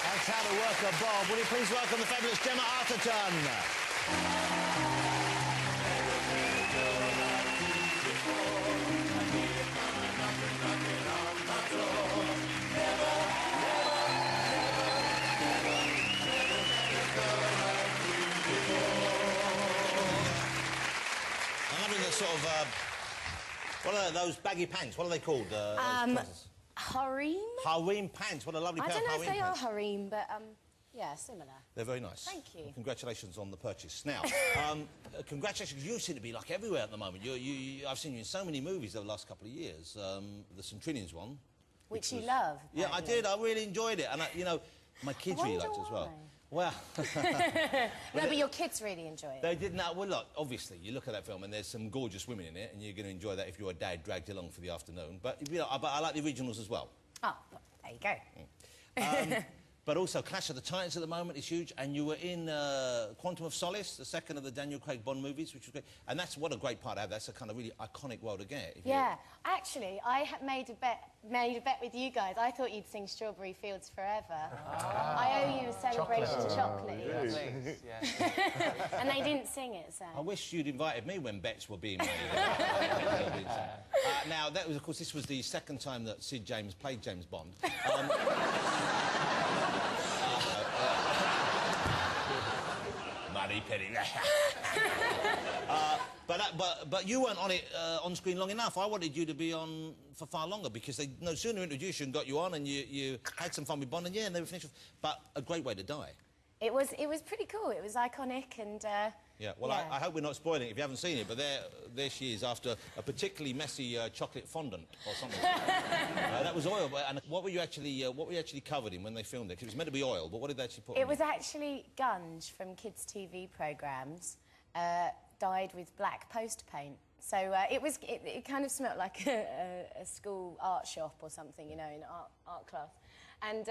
That's how to work a bob. Will you please welcome the fabulous Gemma Arterton? Sort of, what are those baggy pants? What are they called? Harem? Harem pants. What a lovely pair of harem pants. I don't know if they are harem, but, yeah, similar. They're very nice. Thank you. Well, congratulations on the purchase. Now, congratulations. You seem to be, like, everywhere at the moment. I've seen you in so many movies over the last couple of years. The St Trinians one. Which you love, apparently. Yeah, I did. I really enjoyed it. And, you know, my kids really liked it as well. Well... No, but your kids really enjoy it. They did not. Well, look, obviously, you look at that film and there's some gorgeous women in it, and you're going to enjoy that if you're a dad dragged along for the afternoon. But, you know, I like the originals as well. Oh, well, there you go. But also, Clash of the Titans at the moment is huge, and you were in Quantum of Solace, the second of the Daniel Craig Bond movies, which was great. And that's what a great part to have. That's a kind of really iconic role to get. Yeah, actually, I made a bet with you guys. I thought you'd sing Strawberry Fields Forever. I owe you a celebration chocolate. Please, yeah. And they didn't sing it, so... I wish you'd invited me when bets were being made. Now, that was, of course, this was the second time that Sid James played James Bond. Money penny. But you weren't on it on screen long enough. I wanted you to be on for far longer because they no sooner introduced you and got you on, and you had some fun with Bond, and yeah, and they were finished. But a great way to die. It was pretty cool. It was iconic, and yeah. Well, yeah. I hope we're not spoiling it if you haven't seen it. But there she is after a particularly messy chocolate fondant or something. That was oil. And what were you actually covered in when they filmed it? 'Cause it was meant to be oil, but what did they actually put? It was actually gunge from kids' TV programmes, dyed with black poster paint. So it kind of smelled like a school art shop or something, you know, in art class. And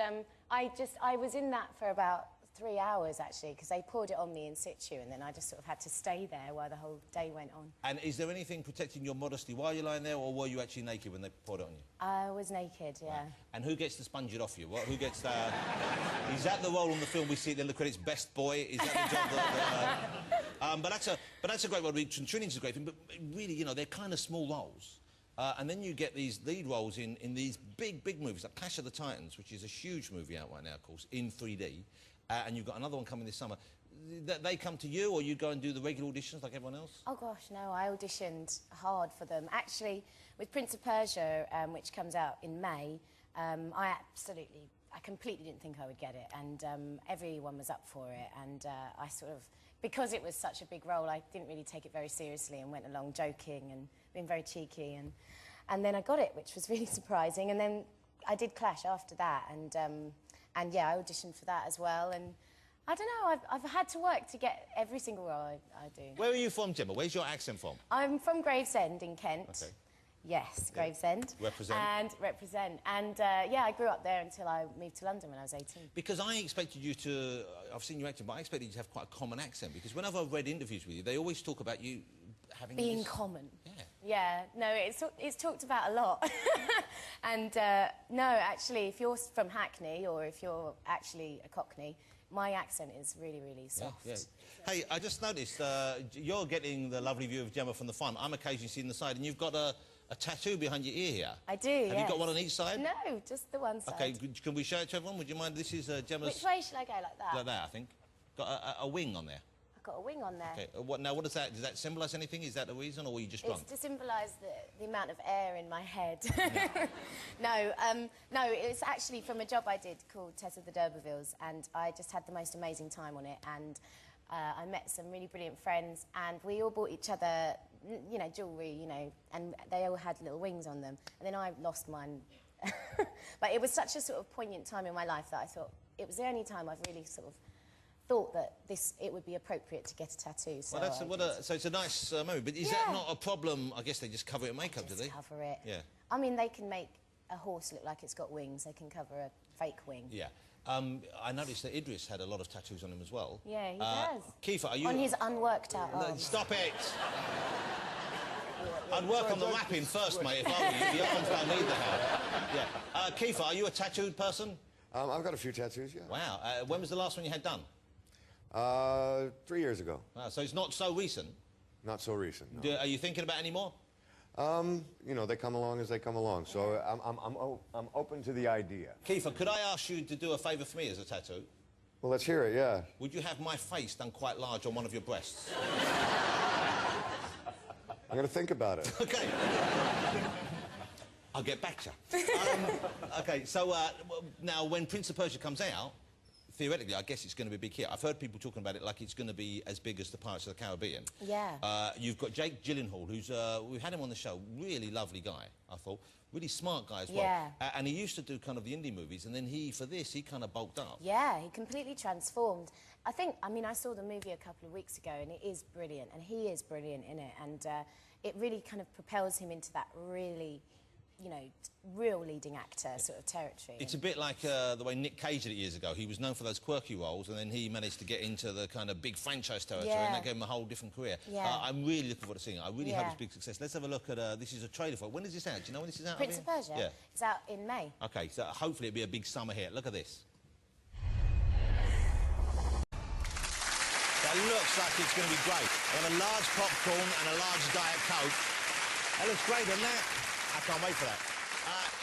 I was in that for about 3 hours, actually, because they poured it on me in situ, and then I just sort of had to stay there while the whole day went on. And is there anything protecting your modesty while you're lying there, or were you actually naked when they poured it on you? I was naked, yeah. Right. And who gets to sponge it off you? Who gets that? Is that the role on the film we see at the end of the credits, best boy? Is that the job that... but that's a great role. St Trinians is a great thing, but really, you know, they're kind of small roles. And then you get these lead roles in these big movies, like Clash of the Titans, which is a huge movie out right now, of course, in 3D. And you've got another one coming this summer. They come to you, or you go and do the regular auditions like everyone else? Oh, gosh, no, I auditioned hard for them. Actually, with Prince of Persia, which comes out in May, I completely didn't think I would get it, and everyone was up for it, and I sort of... Because it was such a big role, I didn't really take it very seriously and went along joking and being very cheeky, and then I got it, which was really surprising, and then I did Clash after that, and yeah, I auditioned for that as well, and I don't know, I've had to work to get every single role I do. Where are you from, Gemma? Where's your accent from? I'm from Gravesend in Kent. Okay. Yes, Gravesend. Represent. And yeah, I grew up there until I moved to London when I was 18. Because I expected you to... I've seen you acting, but I expected you to have quite a common accent, because whenever I've read interviews with you, they always talk about you having being this... common. Yeah. Yeah, no, it's talked about a lot. And no, actually, if you're from Hackney or if you're actually a Cockney, my accent is really, really soft. Yeah, yeah. Hey, I just noticed you're getting the lovely view of Gemma from the front. I'm occasionally seeing the side, and you've got a tattoo behind your ear here. I do, Have you got one on each side? No, just the one side. OK, can we show it to everyone? Would you mind? This is Gemma's... Which way should I go, like that? Like that, I think. Got a wing on there. I've got a wing on there. OK, now what does that symbolise anything? Is that the reason, or were you just drunk? It's to symbolise the amount of air in my head. No, it's actually from a job I did called Tess of the D'Urbervilles, and I just had the most amazing time on it, and I met some really brilliant friends, and we all bought each other, you know, jewellery, you know, and they all had little wings on them, and then I lost mine. But it was such a sort of poignant time in my life that I thought it was the only time I've really sort of thought that it would be appropriate to get a tattoo. So, well, so it's a nice memory, but is that not a problem? I guess they just cover it in makeup, do they? Cover it. Yeah. I mean, they can make a horse look like it's got wings. They can cover a fake wing. Yeah. I noticed that Idris had a lot of tattoos on him as well. Yeah, he does. Kiefer, are you... On his unworked out arm. Stop it! I'd work on the wrapping first, mate, if I were you. The arms don't need the help. Yeah. Kiefer, are you a tattooed person? I've got a few tattoos, yeah. Wow. When was the last one you had done? 3 years ago. Wow, so it's not so recent? Not so recent, no. Are you thinking about any more? You know, they come along as they come along, so I'm open to the idea. Kiefer, could I ask you to do a favour for me as a tattoo? Well, let's hear it, yeah. Would you have my face done quite large on one of your breasts? I'm going to think about it. OK. I'll get back to you. OK, so now when Prince of Persia comes out, theoretically, I guess it's going to be a big hit. I've heard people talking about it like it's going to be as big as the Pirates of the Caribbean. Yeah. You've got Jake Gyllenhaal, who's... we've had him on the show. Really lovely guy, I thought. Really smart guy as well. Yeah. And he used to do kind of the indie movies, and then for this, he kind of bulked up. Yeah, he completely transformed. I mean, I saw the movie a couple of weeks ago, and it is brilliant, and he is brilliant in it, and it really kind of propels him into that really, you know, real leading actor sort of territory. It's a bit like the way Nick Cage did it years ago. He was known for those quirky roles, and then he managed to get into the kind of big franchise territory, and that gave him a whole different career. Yeah. I'm really looking forward to seeing it. I really hope it's a big success. Let's have a look at... this is a trailer for it. When is this out? Do you know when this is out? Prince of Persia? Yeah. It's out in May. OK, so hopefully it'll be a big summer hit. Look at this. That looks like it's going to be great. They have a large popcorn and a large Diet Coke. That looks great, doesn't it? I can't wait for that.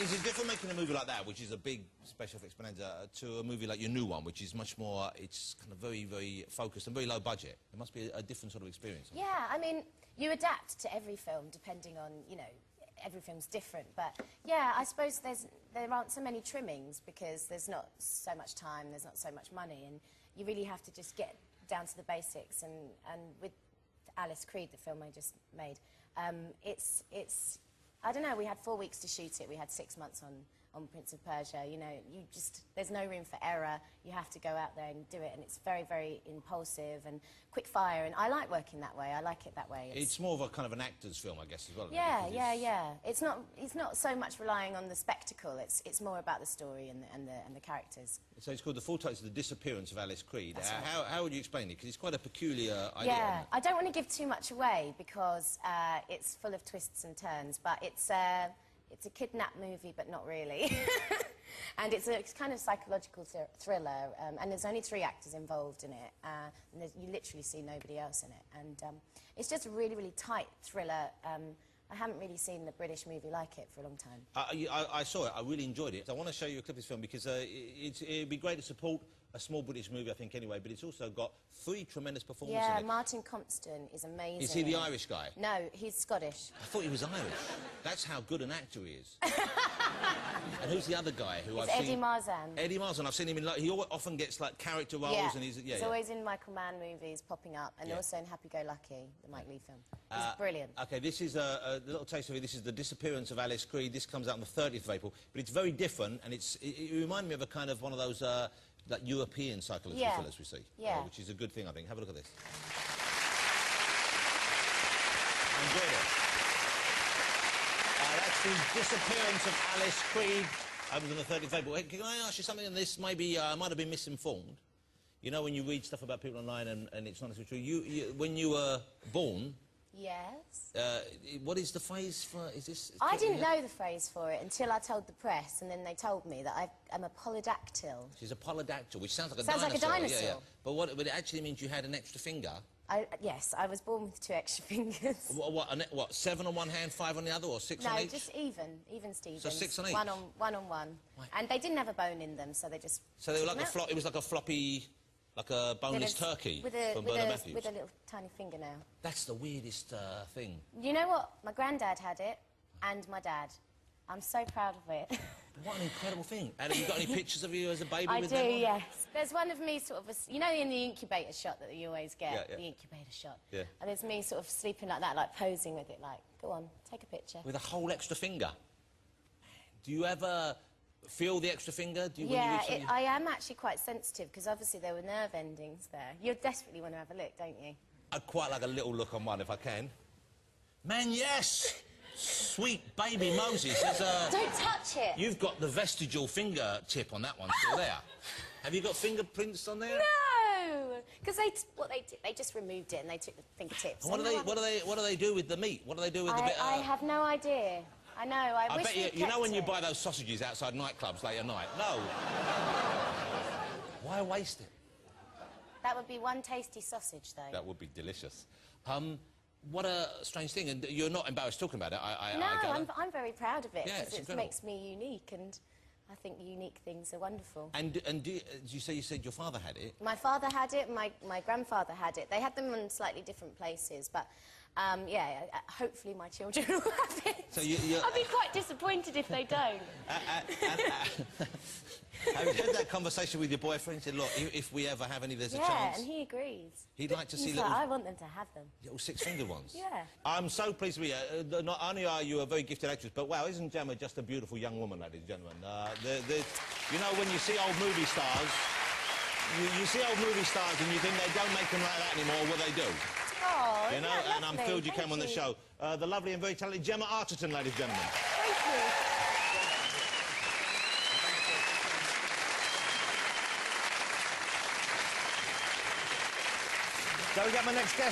Is it different making a movie like that, which is a big special effects bonanza, to a movie like your new one, which is much more, it's kind of very, very focused and very low budget? It must be a different sort of experience. Yeah, I mean, you adapt to every film depending on, you know, every film's different, but yeah, I suppose there aren't so many trimmings because there's not so much time, there's not so much money, and you really have to just get down to the basics. And with Alice Creed, the film I just made, it's I don't know, we had 4 weeks to shoot it, we had 6 months on Prince of Persia, you know, there's no room for error, you have to go out there and do it, and it's very, very impulsive and quick fire, and I like working that way, I like it that way. It's more of a kind of an actor's film, I guess, as well. Yeah, yeah. It's not so much relying on the spectacle, it's more about the story and the characters. So it's called, the full title is The Disappearance of Alice Creed. That's right. How would you explain it? Because it's quite a peculiar idea. Yeah, I don't want to give too much away because it's full of twists and turns, but it's a kidnap movie, but not really. And it's a kind of psychological thriller, and there's only 3 actors involved in it, and you literally see nobody else in it. And it's just a really, really tight thriller. I haven't really seen a British movie like it for a long time. I saw it, I really enjoyed it. I want to show you a clip of this film because it'd be great to support a small British movie, I think, anyway, but it's also got 3 tremendous performances in it. Yeah, Martin Compston is amazing. Is he the Irish guy? No, he's Scottish. I thought he was Irish. That's how good an actor he is. And who's the other guy who it's I've seen? Eddie Marzan. Eddie Marzan. I've seen him in... He often gets, like, character roles, and he's always in Michael Mann movies, popping up, and also in Happy Go Lucky, the Mike Leigh film. He's brilliant. OK, this is a little taste of it. This is The Disappearance of Alice Creed. This comes out on the 30th of April, but it's very different, and it reminded me of a kind of one of those... like European psychological thrillers we see, which is a good thing, I think. Have a look at this. I enjoyed it. That's The Disappearance of Alice Creed. Opens on the 30th of April. Hey, can I ask you something on this? Maybe I might have been misinformed. You know, when you read stuff about people online and it's not necessarily true, when you were born... Yes. What is the phrase for... Is this... I didn't know the phrase for it until I told the press, and then they told me that I'm a polydactyl. She's a polydactyl, which sounds like a dinosaur. Sounds like a dinosaur. Yeah. But it actually means you had an extra finger. Yes, I was born with 2 extra fingers. What, 7 on one hand, 5 on the other, or 6 on each? No, just even Stevens. So 6 on each? One on one. Right. And they didn't have a bone in them, so they just... So they were like it was like a floppy... Like a boneless turkey from Bernard Matthews. With a little tiny fingernail. That's the weirdest thing. You know what? My granddad had it, and my dad. I'm so proud of it. What an incredible thing. And have you got any pictures of you as a baby with them? I do, yes. There's one of me sort of... you know in the incubator shot that you always get? Yeah. The incubator shot. Yeah. And there's me sort of sleeping like that, like posing with it, like, go on, take a picture. With a whole extra finger? Do you ever... feel the extra finger? I am actually quite sensitive because obviously there were nerve endings there. You desperately want to have a look, don't you? I'd quite like a little look on one if I can. Man, yes! Sweet baby Moses. Don't touch it! You've got the vestigial fingertip on that one still there. Have you got fingerprints on there? No! Because they just removed it and they took the fingertips. And what do they do with the meat? What do they do with the bit? I have no idea. I know, I wish bet you know when you buy those sausages outside nightclubs late at night? No. waste it. That would be one tasty sausage, though. That would be delicious. What a strange thing, and you're not embarrassed talking about it, No, I gather. I'm very proud of it, Yeah, because it makes me unique, and I think unique things are wonderful. And you said your father had it? My father had it, my grandfather had it. They had them in slightly different places, but yeah, hopefully my children will have it. So I'd be quite disappointed if they don't. Have you had that conversation with your boyfriend? He said, look, if we ever have any, there's a chance. Yeah, and he agrees. He'd like to see He's little... like, I want them to have them. Little six-fingered ones? Yeah. I'm so pleased to be here. Not only are you a very gifted actress, but wow, isn't Gemma just a beautiful young woman, ladies and gentlemen? You know, when you see old movie stars, you see old movie stars and you think they don't make them like that anymore, well, they do. Oh, You know, and I'm thrilled you came on the show. The lovely and very talented Gemma Arterton, ladies and gentlemen. Thank you. So we got my next guest.